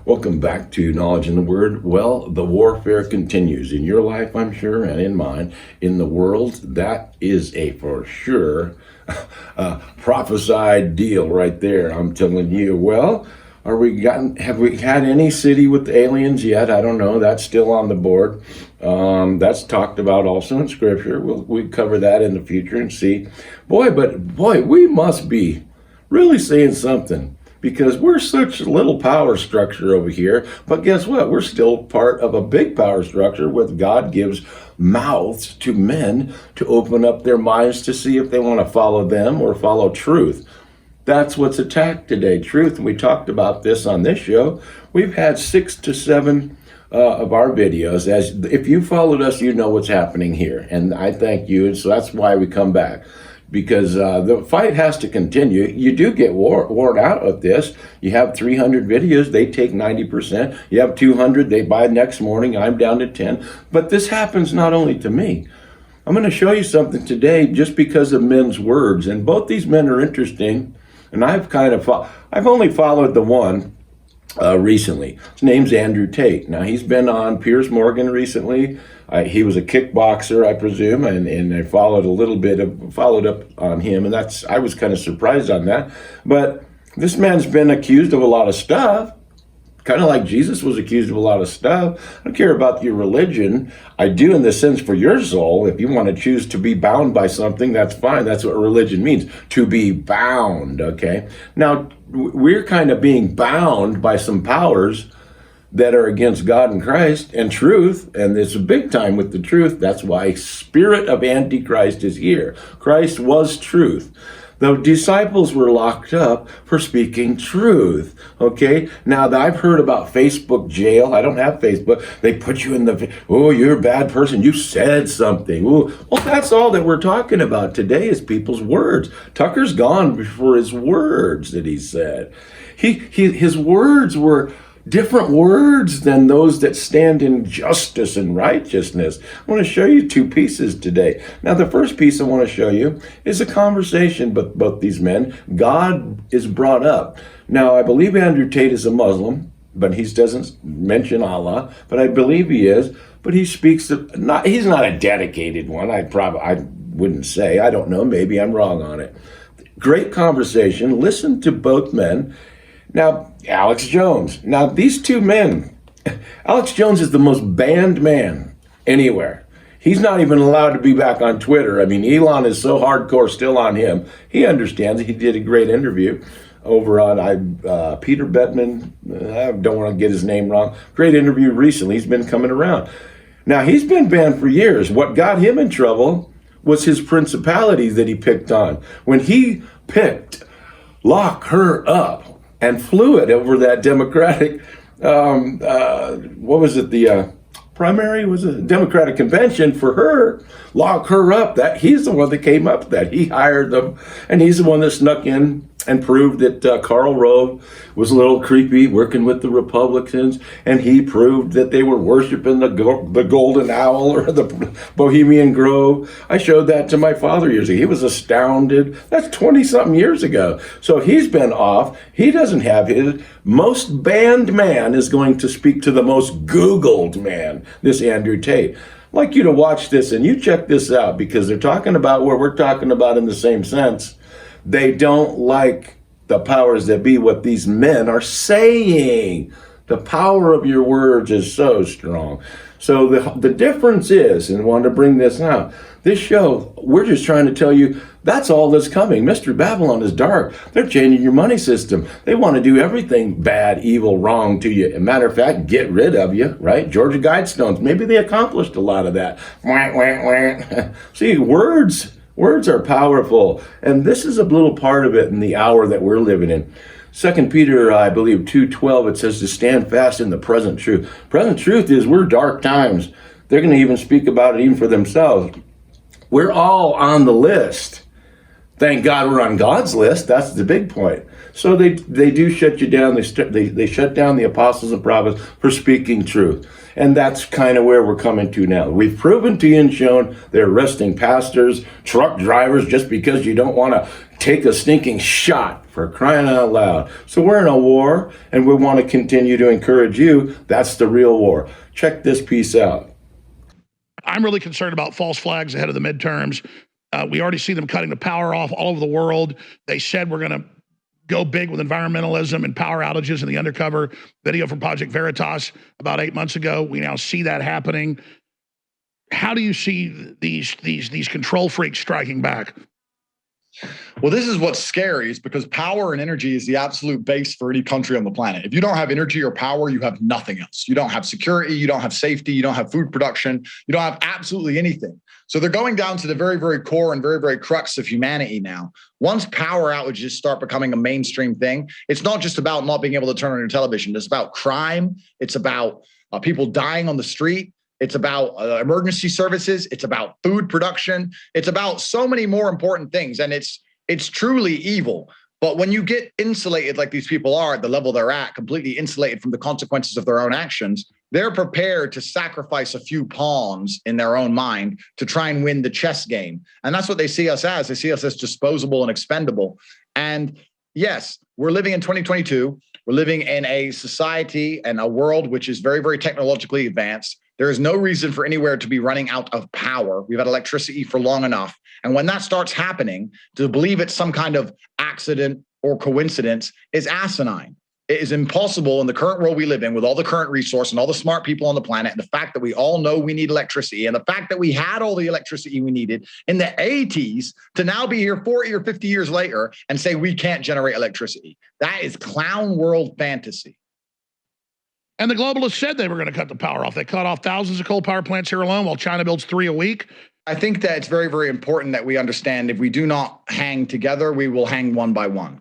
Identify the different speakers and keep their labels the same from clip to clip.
Speaker 1: Welcome back to Knowledge in the Word. Well, the warfare continues in your life, I'm sure, and in mine. In the world, that is a for sure prophesied deal right there. I'm telling you. Well, have we had any city with the aliens yet? I don't know. That's still on the board. That's talked about also in Scripture. We'll cover that in the future and see. Boy, we must be really saying something, because we're such a little power structure over here. But guess what? We're still part of a big power structure where God gives mouths to men to open up their minds to see if they want to follow them or follow truth. That's what's attacked today, truth. And we talked about this on this show. We've had 6 to 7 of our videos. As if you followed us, you know what's happening here. And I thank you. And so that's why we come back. Because the fight has to continue. You do get worn out of this. You have 300 videos, they take 90%. You have 200, they buy next morning. I'm down to 10. But this happens not only to me. I'm going to show you something today just because of men's words. And both these men are interesting. And I've only followed the one recently. His name's Andrew Tate. Now, he's been on Piers Morgan recently. He was a kickboxer, I presume, and I followed up on him, and I was kind of surprised on that. But this man's been accused of a lot of stuff, kind of like Jesus was accused of a lot of stuff. I don't care about your religion. I do in the sense for your soul. If you want to choose to be bound by something, that's fine. That's what religion means, to be bound, okay? Now, we're kind of being bound by some powers that are against God and Christ and truth, and it's a big time with the truth. That's why spirit of antichrist is here. Christ was truth. The disciples were locked up for speaking truth, okay? Now, I've heard about Facebook jail. I don't have Facebook. They put you in you're a bad person. You said something. Well, that's all that we're talking about today is people's words. Tucker's gone for his words that he said. His words were different words than those that stand in justice and righteousness. I want to show you 2 pieces today. Now, the first piece I want to show you is a conversation with both these men. God is brought up. Now, I believe Andrew Tate is a Muslim, but he doesn't mention Allah, but I believe he is. But he speaks he's not a dedicated one. I wouldn't say. I don't know. Maybe I'm wrong on it. Great conversation. Listen to both men. Now, Alex Jones. Now, these 2 men, Alex Jones is the most banned man anywhere. He's not even allowed to be back on Twitter. I mean, Elon is so hardcore still on him. He understands. He did a great interview over on Peter Bettman. I don't want to get his name wrong. Great interview recently. He's been coming around. Now, he's been banned for years. What got him in trouble was his principalities that he picked on. When he picked lock her up, and flew it over that Democratic, primary? Was it Democratic convention for her, lock her up. He's the one that came up with that. He hired them, and he's the one that snuck in and proved that Karl Rove was a little creepy working with the Republicans, and he proved that they were worshiping the golden owl or the Bohemian Grove. I showed that to my father years ago. He was astounded. That's 20-something years ago. So he's been off. He doesn't have his. Most banned man is going to speak to the most Googled man, this Andrew Tate. I'd like you to watch this, and you check this out, because they're talking about what we're talking about in the same sense. They don't like the powers that be, what these men are saying. The power of your words is so strong. So the difference is, and I want to bring this out, this show, we're just trying to tell you that's all that's coming. Mr. Babylon is dark. They're changing your money system. They want to do everything bad, evil, wrong to you. As a matter of fact, get rid of you, right? Georgia Guidestones, maybe they accomplished a lot of that. See, words are powerful. And this is a little part of it in the hour that we're living in. 2 Peter, I believe, 2:12, it says to stand fast in the present truth. Present truth is we're dark times. They're going to even speak about it even for themselves. We're all on the list. Thank God we're on God's list. That's the big point. So they do shut you down. They shut down the apostles and prophets for speaking truth. And that's kind of where we're coming to now. We've proven to you and shown they're arresting pastors, truck drivers, just because you don't want to take a stinking shot, for crying out loud. So we're in a war, and we want to continue to encourage you. That's the real war. Check this piece out.
Speaker 2: I'm really concerned about false flags ahead of the midterms. We already see them cutting the power off all over the world. They said we're going to go big with environmentalism and power outages in the undercover video from Project Veritas about 8 months ago. We now see that happening. How do you see these control freaks striking back?
Speaker 3: Well, this is what's scary, is because power and energy is the absolute base for any country on the planet. If you don't have energy or power, you have nothing else. You don't have security, you don't have safety, you don't have food production, you don't have absolutely anything. So they're going down to the very, very core and very, very crux of humanity now. Once power outages start becoming a mainstream thing, it's not just about not being able to turn on your television. It's about crime. It's about people dying on the street. It's about emergency services. It's about food production. It's about so many more important things. And it's truly evil. But when you get insulated like these people are at the level they're at, completely insulated from the consequences of their own actions, they're prepared to sacrifice a few pawns in their own mind to try and win the chess game. And that's what they see us as. They see us as disposable and expendable. And yes, we're living in 2022. We're living in a society and a world which is very, very technologically advanced. There is no reason for anywhere to be running out of power. We've had electricity for long enough. And when that starts happening, to believe it's some kind of accident or coincidence is asinine. It is impossible in the current world we live in, with all the current resource and all the smart people on the planet, and the fact that we all know we need electricity, and the fact that we had all the electricity we needed in the 80s, to now be here 40 or 50 years later and say we can't generate electricity. That is clown world fantasy.
Speaker 2: And the globalists said they were going to cut the power off. They cut off thousands of coal power plants here alone, while China builds 3 a week.
Speaker 3: I think that it's very, very important that we understand, if we do not hang together, we will hang one by one.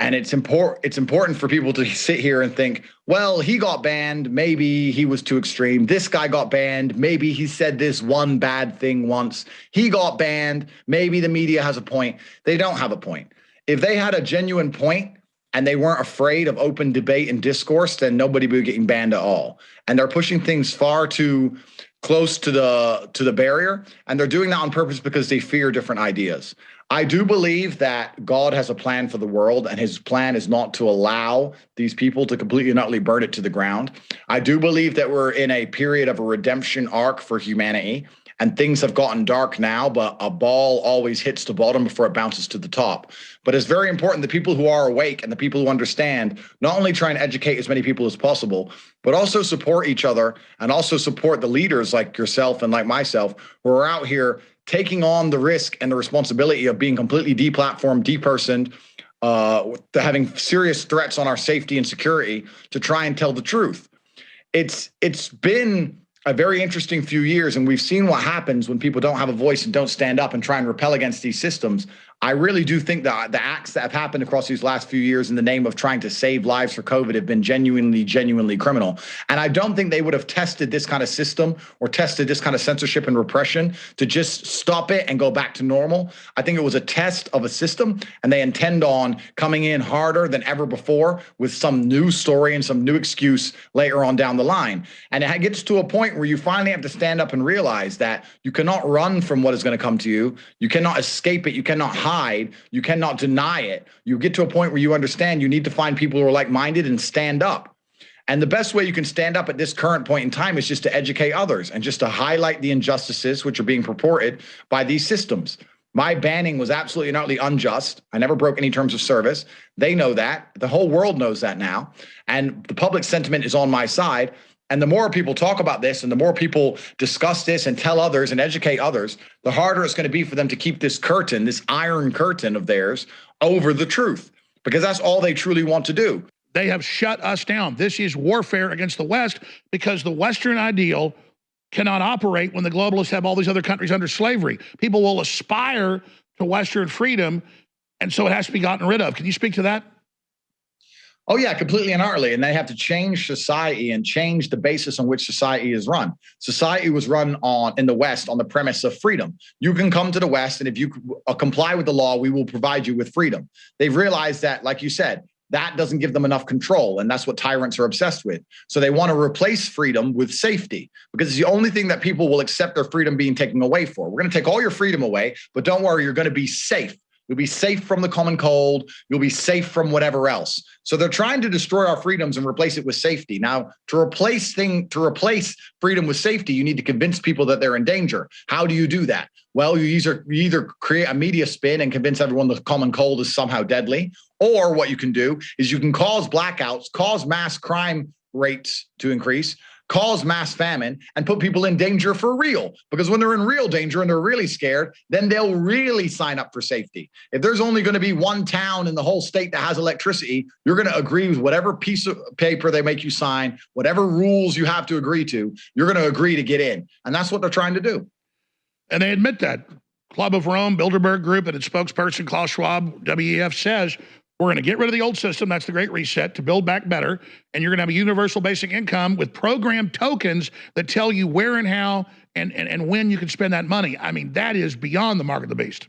Speaker 3: And it's important for people to sit here and think, well, he got banned, maybe he was too extreme. This guy got banned, maybe he said this one bad thing once. He got banned, maybe the media has a point. They don't have a point. If they had a genuine point and they weren't afraid of open debate and discourse, then nobody would be getting banned at all. And they're pushing things far too close to the barrier, and they're doing that on purpose because they fear different ideas. I do believe that God has a plan for the world, and his plan is not to allow these people to completely and utterly burn it to the ground. I do believe that we're in a period of a redemption arc for humanity, and things have gotten dark now, but a ball always hits the bottom before it bounces to the top. But it's very important the people who are awake and the people who understand not only try and educate as many people as possible, but also support each other, and also support the leaders like yourself and like myself, who are out here taking on the risk and the responsibility of being completely deplatformed, depersoned, having serious threats on our safety and security to try and tell the truth. It's been a very interesting few years, and we've seen what happens when people don't have a voice and don't stand up and try and repel against these systems. I really do think that the acts that have happened across these last few years in the name of trying to save lives for COVID have been genuinely criminal. And I don't think they would have tested this kind of system or tested this kind of censorship and repression to just stop it and go back to normal. I think it was a test of a system, and they intend on coming in harder than ever before with some new story and some new excuse later on down the line. And it gets to a point where you finally have to stand up and realize that you cannot run from what is going to come to you. You cannot escape it. You cannot hide. You cannot deny it. You get to a point where you understand you need to find people who are like-minded and stand up. And the best way you can stand up at this current point in time is just to educate others and just to highlight the injustices which are being purported by these systems. My banning was absolutely and utterly unjust. I never broke any terms of service. They know that. The whole world knows that now. And the public sentiment is on my side. And the more people talk about this and the more people discuss this and tell others and educate others, the harder it's going to be for them to keep this curtain, this iron curtain of theirs, over the truth, because that's all they truly want to do.
Speaker 2: They have shut us down. This is warfare against the West, because the Western ideal cannot operate when the globalists have all these other countries under slavery. People will aspire to Western freedom, and so it has to be gotten rid of. Can you speak to that?
Speaker 3: Oh, yeah, completely and utterly. And they have to change society and change the basis on which society is run. Society was run in the West on the premise of freedom. You can come to the West, and if you comply with the law, we will provide you with freedom. They've realized that, like you said, that doesn't give them enough control. And that's what tyrants are obsessed with. So they want to replace freedom with safety, because it's the only thing that people will accept their freedom being taken away for. We're going to take all your freedom away, but don't worry, you're going to be safe. You'll be safe from the common cold. You'll be safe from whatever else. So they're trying to destroy our freedoms and replace it with safety. Now, to replace freedom with safety, you need to convince people that they're in danger. How do you do that? Well, you either create a media spin and convince everyone the common cold is somehow deadly, or what you can do is you can cause blackouts, cause mass crime rates to increase, cause mass famine, and put people in danger for real. Because when they're in real danger and they're really scared, then they'll really sign up for safety. If there's only going to be one town in the whole state that has electricity, you're going to agree with whatever piece of paper they make you sign, whatever rules you have to agree to, you're going to agree to get in. And that's what they're trying to do.
Speaker 2: And they admit that. Club of Rome, Bilderberg Group, and its spokesperson, Klaus Schwab, WEF, says, we're going to get rid of the old system, that's the Great Reset, to build back better, and you're going to have a universal basic income with programmed tokens that tell you where and how and when you can spend that money. I mean, that is beyond the mark of the beast.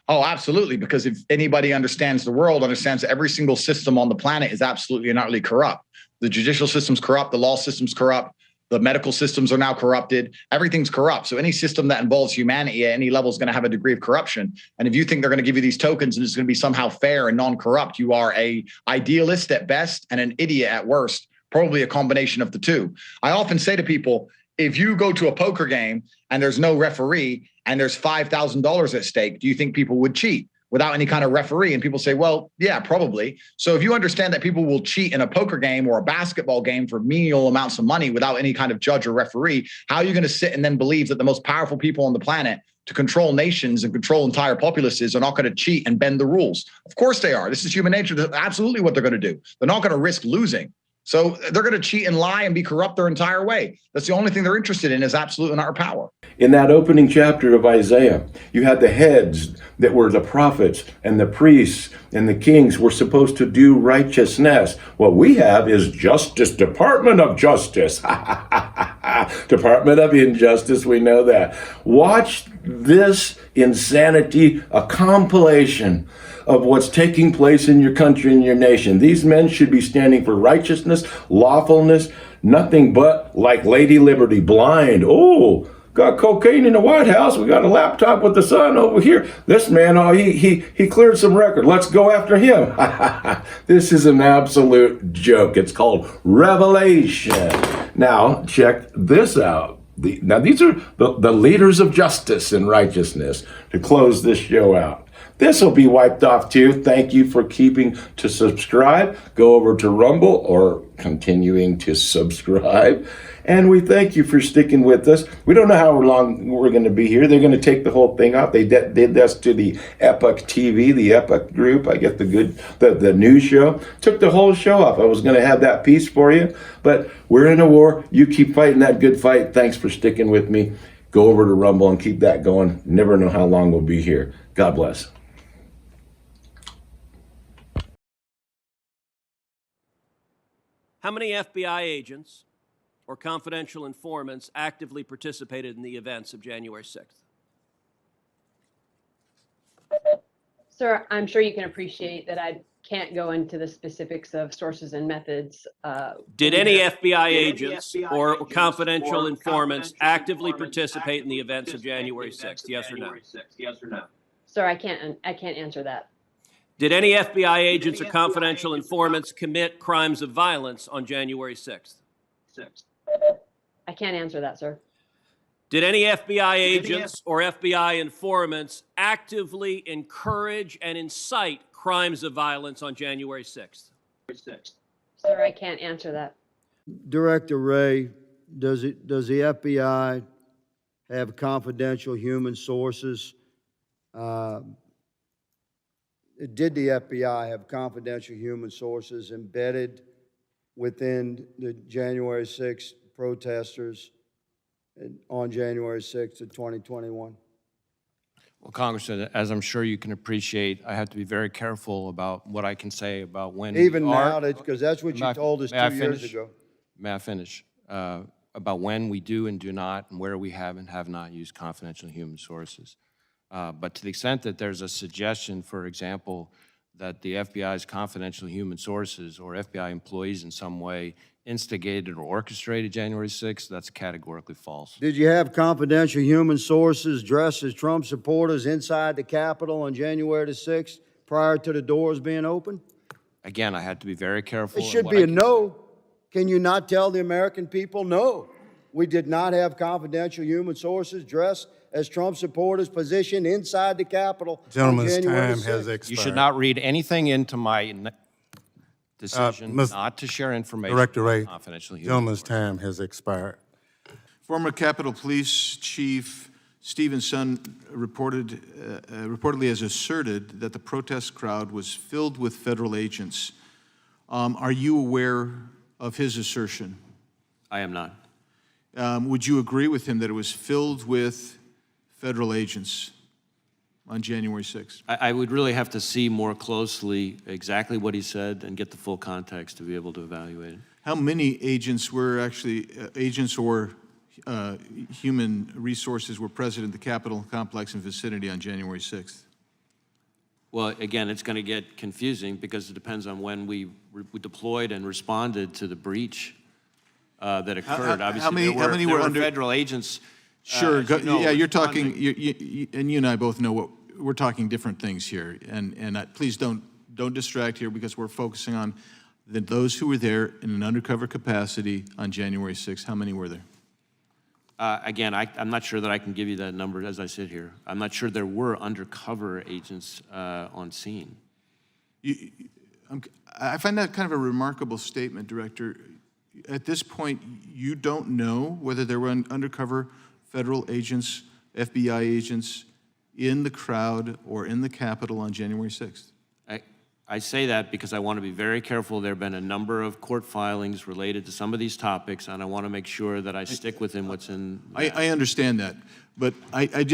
Speaker 3: Oh, absolutely, because if anybody understands the world, understands that every single system on the planet is absolutely and utterly corrupt. The judicial system's corrupt, the law system's corrupt, the medical systems are now corrupted. Everything's corrupt. So any system that involves humanity at any level is going to have a degree of corruption. And if you think they're going to give you these tokens and it's going to be somehow fair and non-corrupt, you are a idealist at best and an idiot at worst, probably a combination of the two. I often say to people, if you go to a poker game and there's no referee and there's $5,000 at stake, do you think people would cheat without any kind of referee? And people say, well, yeah, probably. So if you understand that people will cheat in a poker game or a basketball game for menial amounts of money without any kind of judge or referee, how are you going to sit and then believe that the most powerful people on the planet to control nations and control entire populaces are not going to cheat and bend the rules? Of course they are. This is human nature. That's absolutely what they're going to do. They're not going to risk losing. So they're going to cheat and lie and be corrupt their entire way. That's the only thing they're interested in, is absolute and utter power.
Speaker 1: In that opening chapter of Isaiah, you had the heads that were the prophets and the priests and the kings were supposed to do righteousness. What we have is justice, Department of Justice, Department of Injustice. We know that. Watch this insanity, a compilation of what's taking place in your country and your nation. These men should be standing for righteousness, lawfulness, nothing but like Lady Liberty, blind. Oh, got cocaine in the White House. We got a laptop with the sun over here. This man, oh, he cleared some record. Let's go after him. This is an absolute joke. It's called Revelation. Now, check this out. Now, these are the leaders of justice and righteousness to close this show out. This will be wiped off too. Thank you for keeping to subscribe. Go over to Rumble or continuing to subscribe. And we thank you for sticking with us. We don't know how long we're going to be here. They're going to take the whole thing off. They did this to the Epoch TV, the Epoch group. I get the news show. Took the whole show off. I was going to have that piece for you. But we're in a war. You keep fighting that good fight. Thanks for sticking with me. Go over to Rumble and keep that going. Never know how long we'll be here. God bless.
Speaker 4: How many FBI agents or confidential informants actively participated in the events of January 6th?
Speaker 5: Sir, I'm sure you can appreciate that I can't go into the specifics of sources and methods.
Speaker 4: Did any FBI agents or confidential informants actively participate in the events of January 6th? Yes or no?
Speaker 5: Sir, I can't answer that.
Speaker 4: Did any FBI agents or confidential informants commit crimes of violence on January 6th?
Speaker 5: I can't answer that, sir.
Speaker 4: Did any FBI agents or FBI informants actively encourage and incite crimes of violence on January 6th?
Speaker 5: Sir, I can't answer that.
Speaker 6: Director Wray, does the FBI have confidential human sources? Did the FBI have confidential human sources embedded within the January 6th protesters on January 6th of 2021?
Speaker 7: Well, Congressman, as I'm sure you can appreciate, I have to be very careful about what I can say about when.
Speaker 6: Even now, because that's what you told us 2 years ago.
Speaker 7: May I finish? About when we do and do not, and where we have and have not used confidential human sources. But to the extent that there's a suggestion, for example, that the FBI's confidential human sources or FBI employees in some way instigated or orchestrated January 6th, that's categorically false.
Speaker 6: Did you have confidential human sources dressed as Trump supporters inside the Capitol on January the 6th prior to the doors being open?
Speaker 7: Again, I had to be very careful.
Speaker 6: It
Speaker 7: in
Speaker 6: should
Speaker 7: what
Speaker 6: be
Speaker 7: I
Speaker 6: a
Speaker 7: can
Speaker 6: no. Can you not tell the American people, no, we did not have confidential human sources dressed as Trump supporters positioned inside the Capitol on
Speaker 8: Gentleman's
Speaker 6: January
Speaker 8: time
Speaker 6: the
Speaker 8: has
Speaker 6: 6th?
Speaker 8: expired.
Speaker 7: You should not read anything into my decision
Speaker 8: Ms.
Speaker 7: not to share information
Speaker 8: Director Ray,
Speaker 7: about confidential human
Speaker 8: gentleman's
Speaker 7: sources.
Speaker 8: time has expired.
Speaker 9: Former Capitol Police Chief Stephen Sun reportedly has asserted that the protest crowd was filled with federal agents. Are you aware of his assertion?
Speaker 7: I am not.
Speaker 9: Would you agree with him that it was filled with federal agents on January 6th?
Speaker 7: I would really have to see more closely exactly what he said and get the full context to be able to evaluate it.
Speaker 9: How many agents were actually, agents or human resources were present in the Capitol complex and vicinity on January 6th?
Speaker 7: Well, again, it's going to get confusing because it depends on when we deployed and responded to the breach that occurred. Obviously,
Speaker 9: how many were
Speaker 7: there
Speaker 9: under
Speaker 7: federal agents?
Speaker 9: Sure.
Speaker 7: No,
Speaker 9: You're talking, and you and I both know what we're talking different things here. And please don't distract here because we're focusing on those who were there in an undercover capacity on January 6th. How many were there?
Speaker 7: Again, I'm not sure that I can give you that number as I sit here. I'm not sure there were undercover agents on scene.
Speaker 9: I find that kind of a remarkable statement, Director. At this point, you don't know whether there were undercover federal agents, FBI agents in the crowd or in the Capitol on January 6th.
Speaker 7: I say that because I want to be very careful. There have been a number of court filings related to some of these topics, and I want to make sure that I stick within what's in.
Speaker 9: I understand that, but I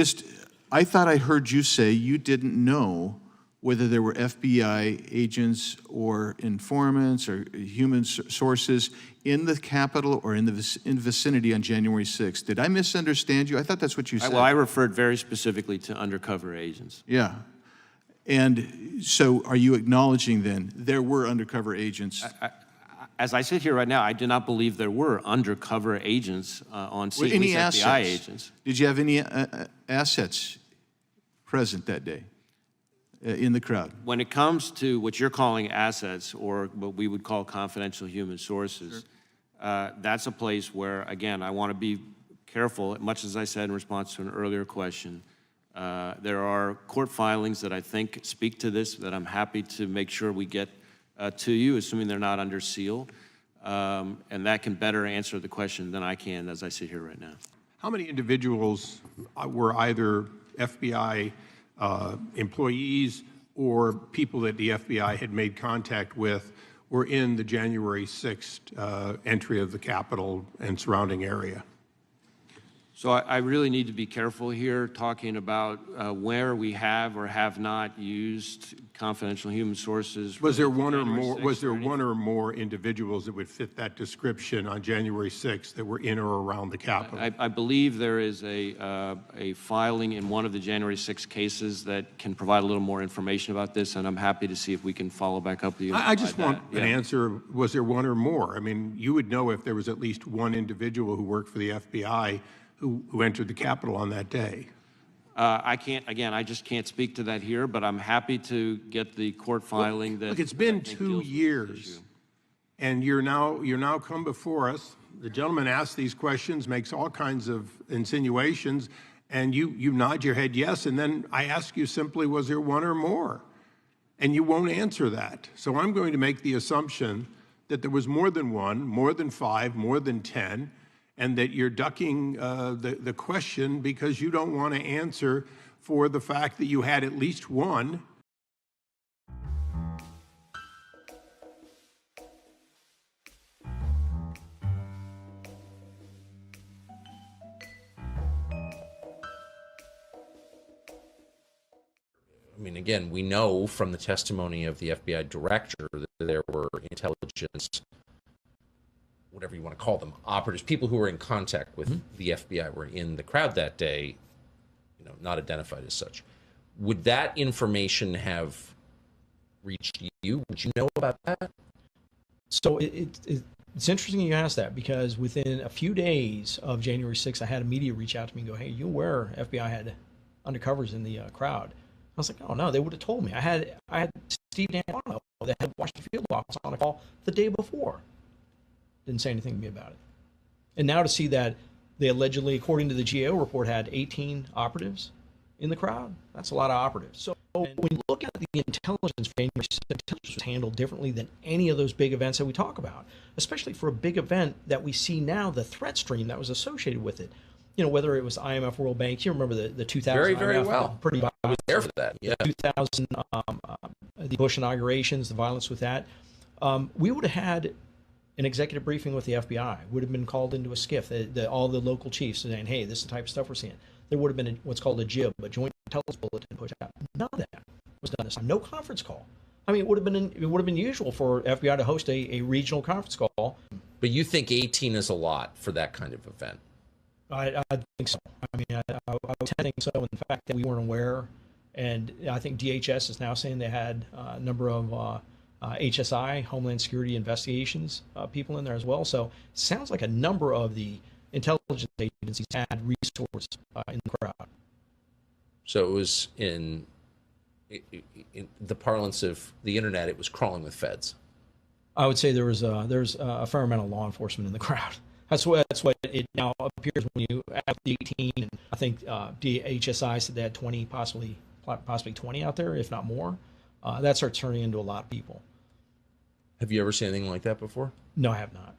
Speaker 9: thought I heard you say you didn't know whether there were FBI agents or informants or human sources in the Capitol or in the vicinity on January 6th. Did I misunderstand you? I thought that's what you said.
Speaker 7: Well, I referred very specifically to undercover agents.
Speaker 9: Yeah. And so are you acknowledging then there were undercover agents?
Speaker 7: As I sit here right now, I do not believe there were undercover agents on scene,
Speaker 9: Any
Speaker 7: at least FBI
Speaker 9: assets?
Speaker 7: agents.
Speaker 9: Did you have any assets present that day in the crowd?
Speaker 7: When it comes to what you're calling assets or what we would call confidential human sources, that's a place where, again, I want to be careful, much as I said in response to an earlier question. There are court filings that I think speak to this that I'm happy to make sure we get to you, assuming they're not under seal. And that can better answer the question than I can as I sit here right now.
Speaker 10: How many individuals were either FBI employees or people that the FBI had made contact with were in the January 6th entry of the Capitol and surrounding area?
Speaker 7: So I really need to be careful here talking about where we have or have not used confidential human sources.
Speaker 10: Was there one or more? Was there one or more individuals that would fit that description on January 6th that were in or around the Capitol?
Speaker 7: I believe there is a filing in one of the January 6th cases that can provide a little more information about this, and I'm happy to see if we can follow back up with you.
Speaker 10: I just want an answer. Was there one or more? I mean, you would know if there was at least one individual who worked for the FBI who entered the Capitol on that day.
Speaker 7: I can't, again, I just can't speak to that here, but I'm happy to get the court filing that.
Speaker 10: Look, it's been
Speaker 7: I think
Speaker 10: 2
Speaker 7: deals with this
Speaker 10: years,
Speaker 7: issue.
Speaker 10: and you're now come before us. The gentleman asks these questions, makes all kinds of insinuations, and you nod your head yes, and then I ask you simply, was there one or more? And you won't answer that. So I'm going to make the assumption that there was more than one, more than 5, more than 10, and that you're ducking the question because you don't want to answer for the fact that you had at least one.
Speaker 11: I mean, again, we know from the testimony of the FBI director that there were intelligence, whatever you want to call them, operatives, people who were in contact with the FBI were in the crowd that day, not identified as such. Would that information have reached you. Would you know about that?
Speaker 8: So it's interesting you asked that, because within a few days of January 6th, I had a media reach out to me and go, "Hey, you aware FBI had undercovers in the crowd?" I was like, "Oh no, they would have told me." I had Steve D'Antonio that had Washington field office on a call the day before. Didn't say anything to me about it. And now to see that they allegedly, according to the GAO report, had 18 operatives in the crowd, that's a lot of operatives. So when you look at the intelligence, intelligence was handled differently than any of those big events that we talk about, especially for a big event that we see now, the threat stream that was associated with it. You know, whether it was IMF, World Bank, you remember the 2000
Speaker 11: Very, very
Speaker 8: IMF,
Speaker 11: well.
Speaker 8: pretty
Speaker 11: I was there for that. Yeah.
Speaker 8: 2000, the Bush inaugurations, the violence with that. We would have had an executive briefing with the FBI, would have been called into a SCIF, all the local chiefs saying, "Hey, this is the type of stuff we're seeing." There would have been what's called a JIB, a Joint Intelligence Bulletin, pushed out. None of that was done this time. No conference call. I mean, it would have been usual for FBI to host a regional conference call.
Speaker 11: But you think 18 is a lot for that kind of event?
Speaker 8: I think so. I mean, I would think so. And the fact that we weren't aware, and I think DHS is now saying they had a number of HSI, Homeland Security Investigations people in there as well. So it sounds like a number of the intelligence agencies had resources in the crowd.
Speaker 11: So it was in the parlance of the internet, it was crawling with feds.
Speaker 8: I would say there's a fair amount of law enforcement in the crowd. That's what it now appears when you add the 18, and I think DHSI said they had 20, possibly 20 out there, if not more. That starts turning into a lot of people.
Speaker 11: Have you ever seen anything like that before?
Speaker 8: No, I have not.